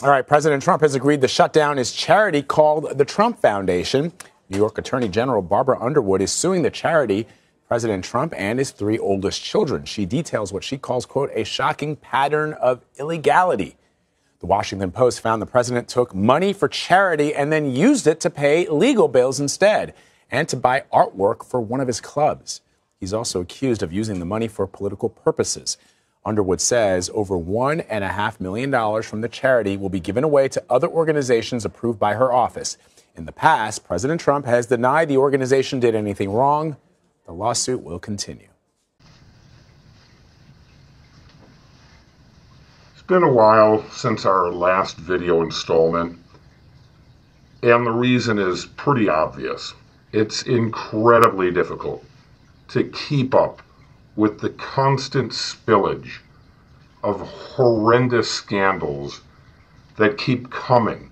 All right, President Trump has agreed to shut down his charity called the Trump Foundation. New York Attorney General Barbara Underwood is suing the charity, President Trump and his 3 oldest children. She details what she calls, quote, a shocking pattern of illegality. The Washington Post found the president took money for charity and then used it to pay legal bills instead and to buy artwork for one of his clubs. He's also accused of using the money for political purposes. Underwood says over $1.5 million from the charity will be given away to other organizations approved by her office. In the past, President Trump has denied the organization did anything wrong. The lawsuit will continue. It's been a while since our last video installment, and the reason is pretty obvious. It's incredibly difficult to keep up with the constant spillage of horrendous scandals that keep coming,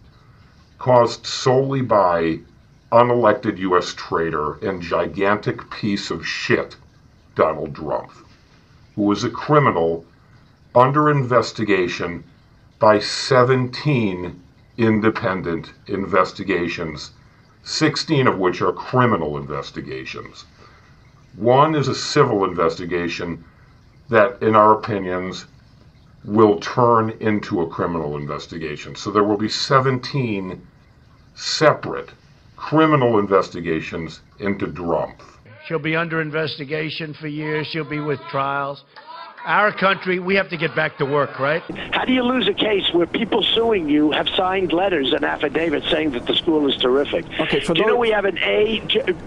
caused solely by unelected US traitor and gigantic piece of shit, Donald Drumpf, who was a criminal under investigation by 17 independent investigations, 16 of which are criminal investigations. One is a civil investigation that, in our opinions, will turn into a criminal investigation. So there will be 17 separate criminal investigations into Drumpf. She'll be under investigation for years. She'll be with trials. Our country, we have to get back to work, right? How do you lose a case where people suing you have signed letters and affidavits saying that the school is terrific? Okay, do you know we have an A?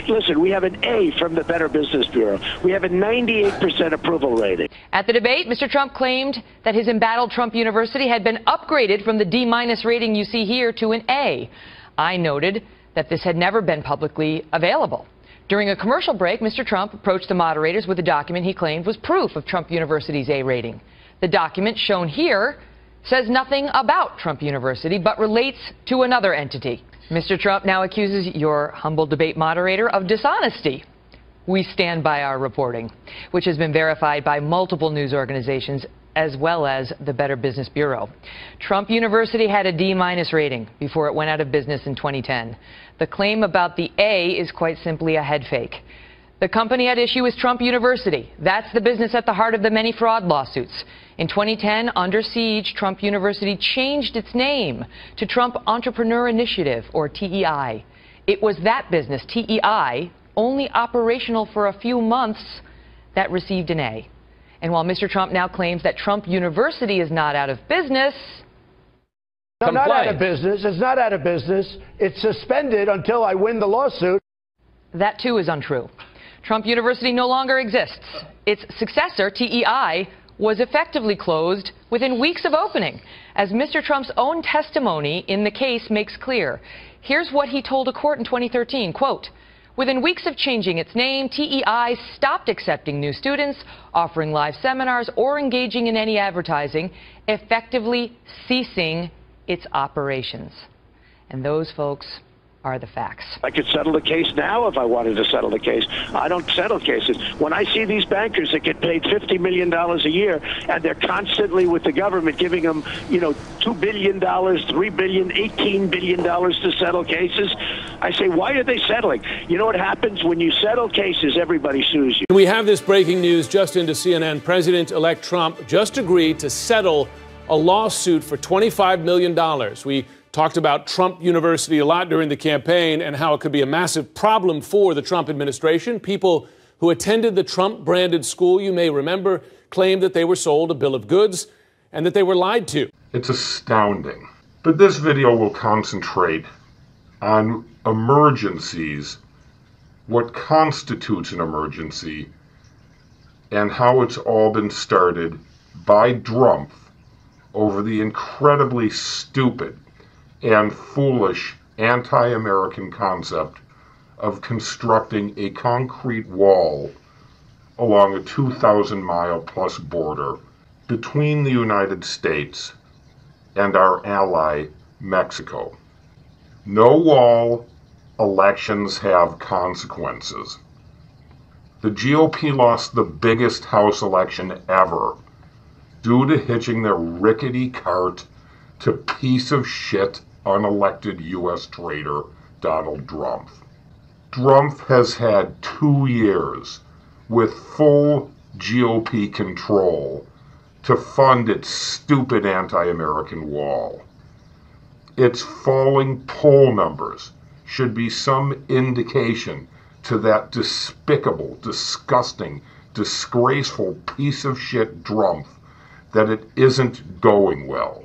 Listen, we have an A from the Better Business Bureau. We have a 98% approval rating. At the debate, Mr. Trump claimed that his embattled Trump University had been upgraded from the D- rating you see here to an A. I noted that this had never been publicly available. During a commercial break, Mr. Trump approached the moderators with a document he claimed was proof of Trump University's A rating. The document shown here says nothing about Trump University, but relates to another entity. Mr. Trump now accuses your humble debate moderator of dishonesty. We stand by our reporting, which has been verified by multiple news organizations as well as the Better Business Bureau. Trump University had a D- rating before it went out of business in 2010. The claim about the A is quite simply a head fake. The company at issue is Trump University. That's the business at the heart of the many fraud lawsuits. In 2010, under siege, Trump University changed its name to Trump Entrepreneur Initiative, or TEI. It was that business, TEI, only operational for a few months, that received an A. And while Mr. Trump now claims that Trump University is not out of business... No, not out of business. It's not out of business. It's suspended until I win the lawsuit. That, too, is untrue. Trump University no longer exists. Its successor, TEI, was effectively closed within weeks of opening, as Mr. Trump's own testimony in the case makes clear. Here's what he told a court in 2013, quote, within weeks of changing its name, TEI stopped accepting new students, offering live seminars, or engaging in any advertising, effectively ceasing its operations. And those, folks, are the facts. I could settle the case now if I wanted to settle the case. I don't settle cases. When I see these bankers that get paid $50 million a year and they're constantly with the government giving them, $2 billion, $3 billion, $18 billion to settle cases, I say, why are they settling? You know what happens? When you settle cases, everybody sues you. We have this breaking news just into CNN. President-elect Trump just agreed to settle a lawsuit for $25 million. We talked about Trump University a lot during the campaign and how it could be a massive problem for the Trump administration. People who attended the Trump-branded school, you may remember, claimed that they were sold a bill of goods and that they were lied to. It's astounding. But this video will concentrate on emergencies, what constitutes an emergency, and how it's all been started by Drumpf over the incredibly stupid and foolish anti-American concept of constructing a concrete wall along a 2,000-mile-plus border between the United States and our ally, Mexico. No wall, elections have consequences. The GOP lost the biggest House election ever due to hitching their rickety cart to piece of shit unelected US traitor Donald Drumpf. Drumpf has had 2 years with full GOP control to fund its stupid anti-American wall. Its falling poll numbers should be some indication to that despicable, disgusting, disgraceful piece of shit Drumpf that it isn't going well.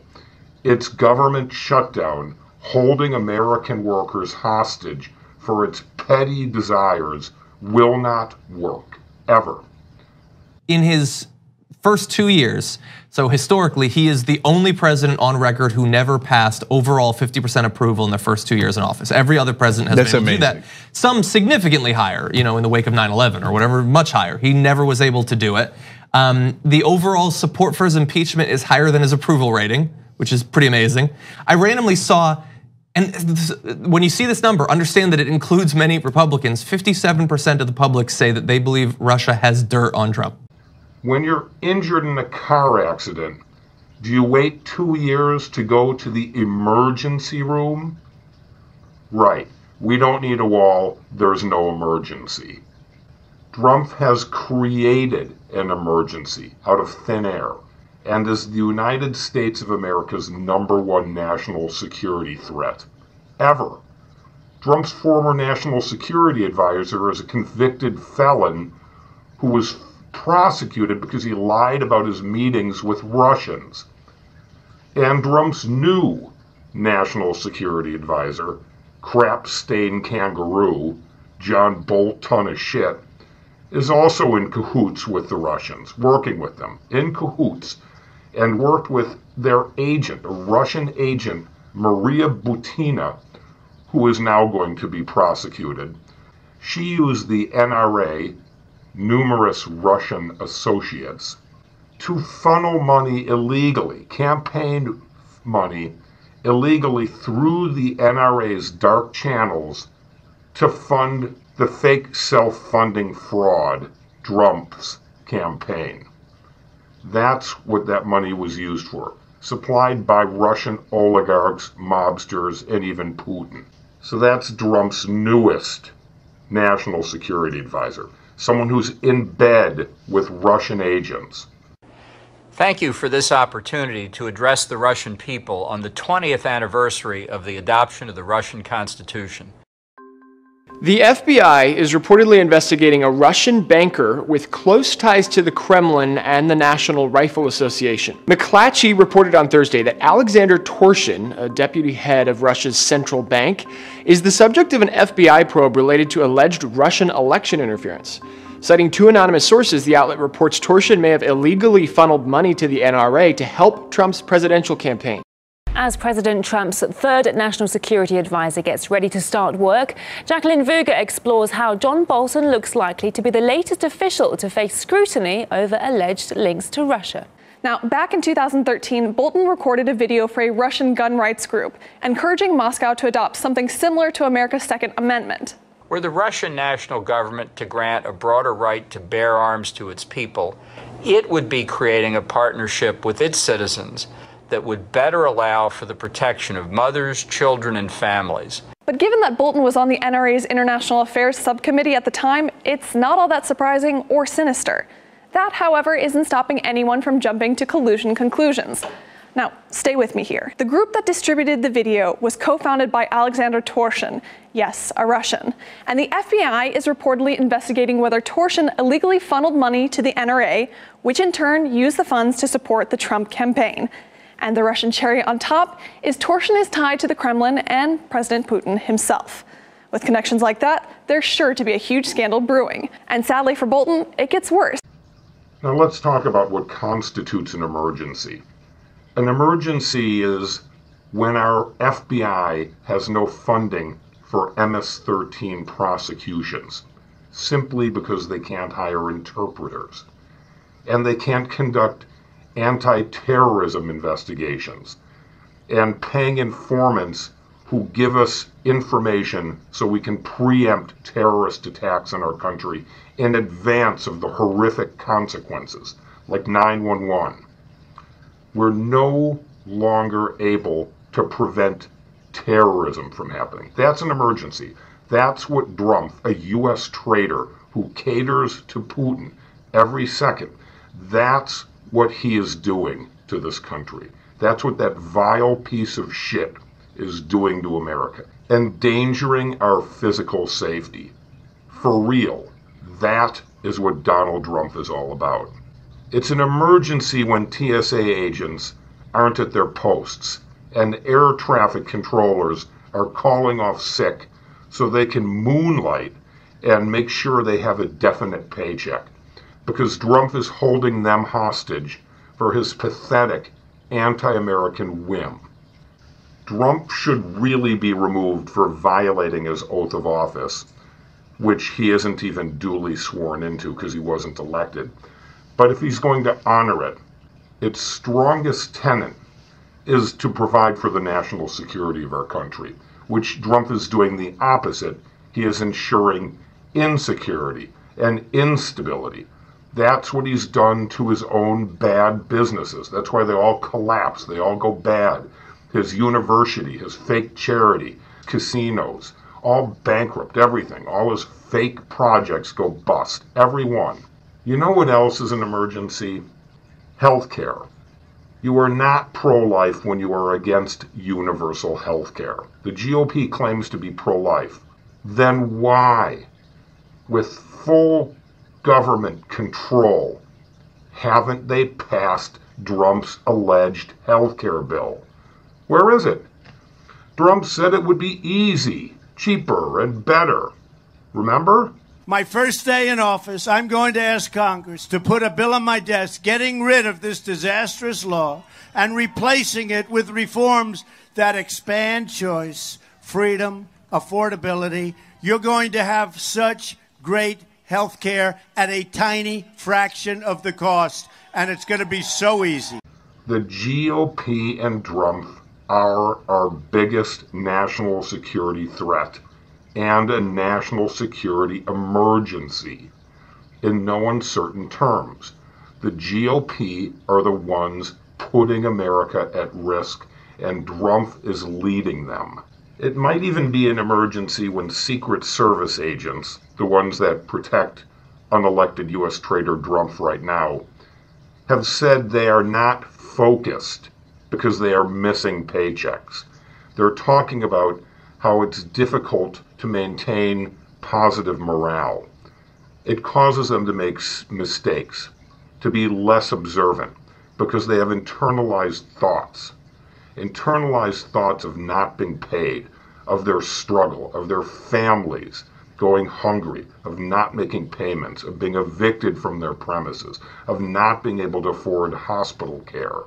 Its government shutdown, holding American workers hostage for its petty desires, will not work, ever. In his first 2 years, so historically, he is the only president on record who never passed overall 50% approval in their first 2 years in office. Every other president has been able to do that. Some significantly higher, in the wake of 9/11 or whatever, much higher. He never was able to do it. The overall support for his impeachment is higher than his approval rating, which is pretty amazing. I randomly saw, and when you see this number, understand that it includes many Republicans. 57% of the public say that they believe Russia has dirt on Trump. When you're injured in a car accident, do you wait 2 years to go to the emergency room? Right. We don't need a wall. There's no emergency. Drumpf has created an emergency out of thin air and is the United States of America's #1 national security threat, ever. Drumpf's former national security advisor is a convicted felon who was prosecuted because he lied about his meetings with Russians. And Drumpf's new national security advisor, crap-stained kangaroo, John Bolt ton of shit, is also in cahoots with the Russians, working with them, in cahoots, and worked with their agent, a Russian agent, Maria Butina, who is now going to be prosecuted. She used the NRA, numerous Russian associates, to funnel money illegally, campaign money illegally through the NRA's dark channels to fund the fake self-funding fraud, Drumpf's campaign. That's what that money was used for, supplied by Russian oligarchs, mobsters, and even Putin. So that's Drumpf's newest national security advisor, someone who's in bed with Russian agents. Thank you for this opportunity to address the Russian people on the 20th anniversary of the adoption of the Russian Constitution. The FBI is reportedly investigating a Russian banker with close ties to the Kremlin and the National Rifle Association. McClatchy reported on Thursday that Alexander Torshin, a deputy head of Russia's central bank, is the subject of an FBI probe related to alleged Russian election interference. Citing 2 anonymous sources, the outlet reports Torshin may have illegally funneled money to the NRA to help Trump's presidential campaign. As President Trump's third national security advisor gets ready to start work, Jacqueline Vuga explores how John Bolton looks likely to be the latest official to face scrutiny over alleged links to Russia. Now, back in 2013, Bolton recorded a video for a Russian gun rights group, encouraging Moscow to adopt something similar to America's Second Amendment. Were the Russian national government to grant a broader right to bear arms to its people, it would be creating a partnership with its citizens that would better allow for the protection of mothers, children, and families. But given that Bolton was on the NRA's International Affairs Subcommittee at the time, it's not all that surprising or sinister. That, however, isn't stopping anyone from jumping to collusion conclusions. Now, stay with me here. The group that distributed the video was co-founded by Alexander Torshin, yes, a Russian, and the FBI is reportedly investigating whether Torshin illegally funneled money to the NRA, which in turn used the funds to support the Trump campaign. And the Russian cherry on top is Torshin is tied to the Kremlin and President Putin himself. With connections like that, there's sure to be a huge scandal brewing. And sadly for Bolton, it gets worse. Now let's talk about what constitutes an emergency. An emergency is when our FBI has no funding for MS-13 prosecutions, simply because they can't hire interpreters. And they can't conduct anti-terrorism investigations and paying informants who give us information so we can preempt terrorist attacks in our country in advance of the horrific consequences, like 9/11. Where no longer able to prevent terrorism from happening. That's an emergency. That's what drumpf, a U.S. traitor who caters to Putin every second, that's what he is doing to this country. That's what that vile piece of shit is doing to America. Endangering our physical safety. For real. That is what Donald Trump is all about. It's an emergency when TSA agents aren't at their posts and air traffic controllers are calling off sick so they can moonlight and make sure they have a definite paycheck, because Trump is holding them hostage for his pathetic anti-American whim. Trump should really be removed for violating his oath of office, which he isn't even duly sworn into because he wasn't elected. But if he's going to honor it, its strongest tenet is to provide for the national security of our country, which Trump is doing the opposite. He is ensuring insecurity and instability. That's what he's done to his own bad businesses. That's why they all collapse. They all go bad. His university, his fake charity, casinos, all bankrupt, everything. All his fake projects go bust. Every one. You know what else is an emergency? Healthcare. You are not pro-life when you are against universal health care. The GOP claims to be pro-life. Then why, with full government control, haven't they passed Trump's alleged health care bill? Where is it? Trump said it would be easy, cheaper, and better. Remember? My first day in office, I'm going to ask Congress to put a bill on my desk getting rid of this disastrous law and replacing it with reforms that expand choice, freedom, affordability. You're going to have such great health care at a tiny fraction of the cost, and it's going to be so easy. The GOP and Trump are our biggest national security threat and a national security emergency. In no uncertain terms, the GOP are the ones putting America at risk, and Trump is leading them. It might even be an emergency when Secret Service agents, the ones that protect unelected US Traitor Trump right now, have said they are not focused because they are missing paychecks. They're talking about how it's difficult to maintain positive morale. It causes them to make mistakes, to be less observant, because they have internalized thoughts of not being paid, of their struggle, of their families going hungry, of not making payments, of being evicted from their premises, of not being able to afford hospital care,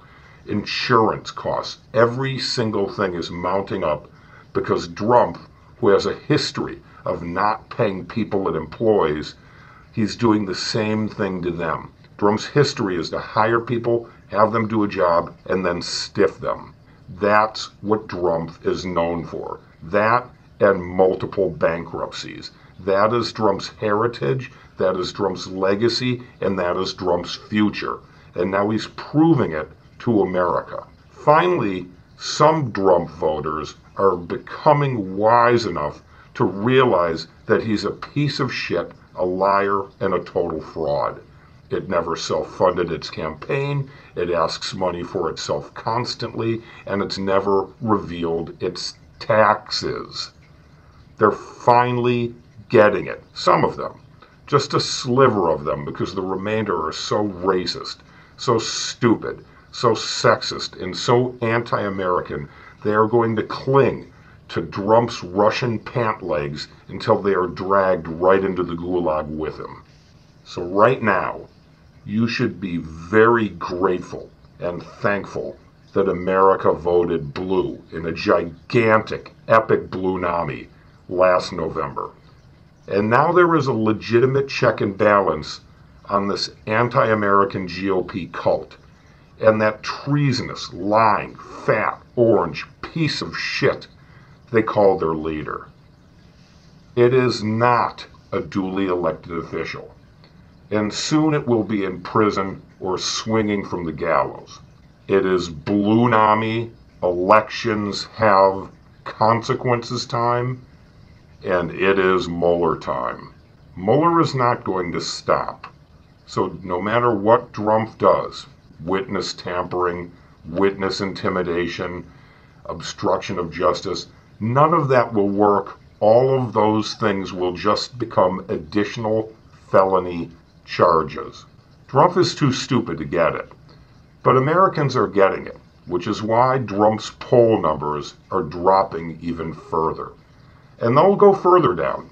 insurance costs. Every single thing is mounting up because Trump, who has a history of not paying people that employs, he's doing the same thing to them. Trump's history is to hire people, have them do a job, and then stiff them. That's what Trump is known for. That and multiple bankruptcies. That is Trump's heritage, that is Trump's legacy, and that is Trump's future. And now he's proving it to America. Finally, some Trump voters are becoming wise enough to realize that he's a piece of shit, a liar, and a total fraud. It never self-funded its campaign, it asks money for itself constantly, and it's never revealed its taxes. They're finally getting it. Some of them. Just a sliver of them, because the remainder are so racist, so stupid, so sexist, and so anti-American, they are going to cling to Trump's Russian pant legs until they are dragged right into the gulag with him. So right now, you should be very grateful and thankful that America voted blue in a gigantic, epic blue-nami last November. And now there is a legitimate check and balance on this anti-American GOP cult and that treasonous, lying, fat, orange piece of shit they call their leader. It is not a duly elected official, and soon it will be in prison or swinging from the gallows. It is balloonami. Elections have consequences time, and it is Mueller time. Mueller is not going to stop. So no matter what drumpf does, witness tampering, witness intimidation, obstruction of justice, none of that will work. All of those things will just become additional felony charges. Drumpf is too stupid to get it, but Americans are getting it, which is why drumpf's poll numbers are dropping even further. And they'll go further down.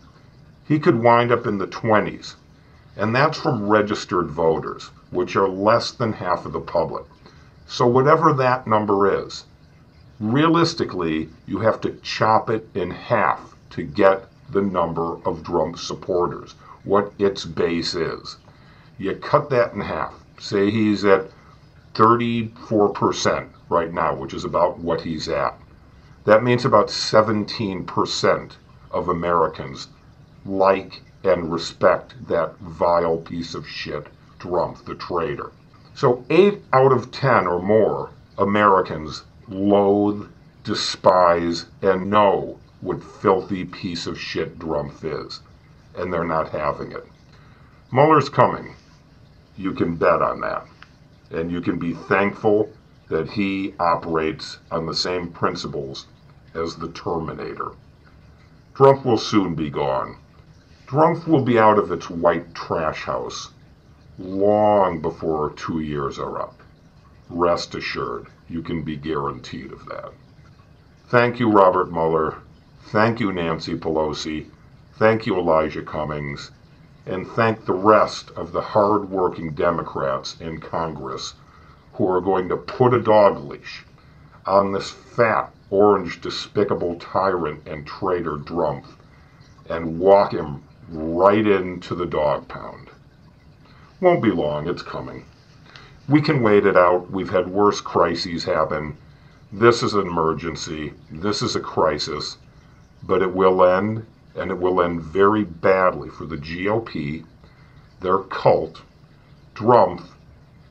He could wind up in the 20s, and that's from registered voters, which are less than half of the public. So whatever that number is, realistically, you have to chop it in half to get the number of drumpf supporters, what its base is. You cut that in half. Say he's at 34% right now, which is about what he's at. That means about 17% of Americans like and respect that vile piece of shit, drumpf, the traitor. So 8 out of 10 or more Americans loathe, despise, and know what filthy piece of shit drumpf is, and they're not having it. Mueller's coming. You can bet on that. And you can be thankful that he operates on the same principles as the Terminator. Drumpf will soon be gone. Drumpf will be out of its white trash house long before 2 years are up. Rest assured, you can be guaranteed of that. Thank you, Robert Mueller. Thank you, Nancy Pelosi. Thank you, Elijah Cummings. And thank the rest of the hard-working Democrats in Congress who are going to put a dog leash on this fat, orange, despicable tyrant and traitor drumpf and walk him right into the dog pound. Won't be long, it's coming. We can wait it out. We've had worse crises happen. This is an emergency. This is a crisis. But it will end, and it will end very badly for the GOP, their cult, drumpf,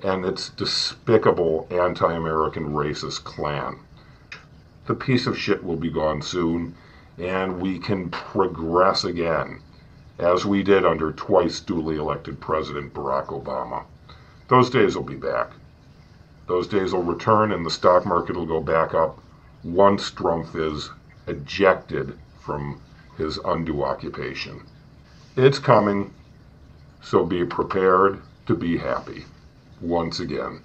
and its despicable anti-American racist clan. The piece of shit will be gone soon, and we can progress again, as we did under twice duly elected President Barack Obama. Those days will be back. Those days will return, and the stock market will go back up once drumpf is ejected from his undue occupation. It's coming, so be prepared to be happy once again.